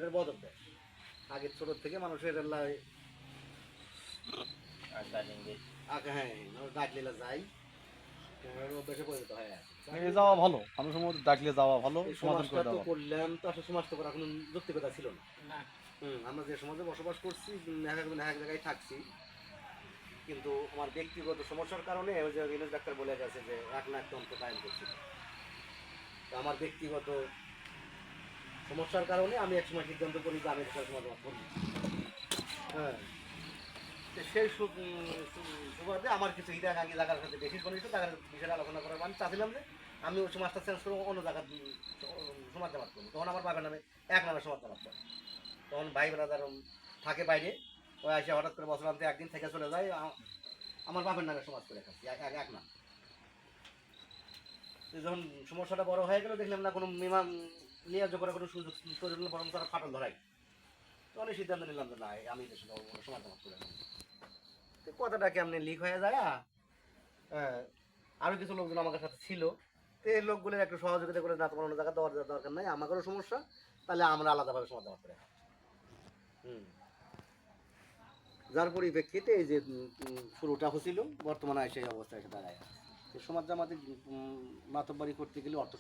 এটার বদল দেয়। আগে ছোট থেকে মানুষের আগে হ্যাঁ ডাকলে যাই অভ্যাসে পরিণত হয় আর কি। যাওয়া ভালো, আমি সময় ডাকলে যাওয়া ভালো, এই সমাধান করে সমাজটা তো দেওয়া ভালো। করলাম, তো আসলে সমাজ তো করার কোনো যৌক্তিকতা ছিল না। আমরা যে সমাজে বসবাস করছি, এক এক জায়গায় থাকছি, কিন্তু আমার ব্যক্তিগত সমস্যার কারণে ওই যে রিলেজ ডাক্তার বলে গেছে যে এক না একটা অন্ত কায়েম করছিল। তো আমার ব্যক্তিগত সমস্যার কারণে আমি এক সময় সিদ্ধান্ত করি যে আমি একটা সমাজ করব। হ্যাঁ, তো সেই সুবাদে আমার কিছু হিতাকাঙ্ক্ষী জায়গার সাথে বেশি ঘনিষ্ঠ তাদের বিষয়টা আলোচনা করার আমি চাচ্ছিলাম যে আমি ওই সমাজটা চেঞ্জ করে অন্য জায়গার সমাজ জামাত করবো। তখন আমার বাবার নামে এক নামে সমাজ জামাত করে। তখন ভাই ব্রাদার থাকে বাইরে, ওই এসে হঠাৎ করে বছর আনতে একদিন থেকে চলে যায়, আমার বাপের নামে সমাজ করে খাচ্ছি এক নাম। যখন সমস্যাটা বড় হয়ে গেল, দেখলাম না কোনো মিমাং নিয়ে করার কোনো সুযোগ তৈরি হলো, বরং তারা ফাটল ধরাই। তখন সিদ্ধান্ত নিলাম যে না আমি সমাজ জামাত করে তো কথাটা কেমনি লিক হয়ে যায়। হ্যাঁ, আরও কিছু লোকজন আমার সাথে ছিল, তো এই লোকগুলোর একটু সহযোগিতা করে না তোমার অন্য জায়গায় দেওয়ার দরকার নাই, আমাদেরও সমস্যা, তাহলে আমরা আলাদাভাবে সমাজ জামাত করে হুম। যার পরিপ্রেক্ষিতে এই যে শুরুটা হচ্ছিল, বর্তমানে সেই অবস্থায় এসে দাঁড়ায়। সমাজ জামাতে মাতব্বরি করতে গেলে অর্থ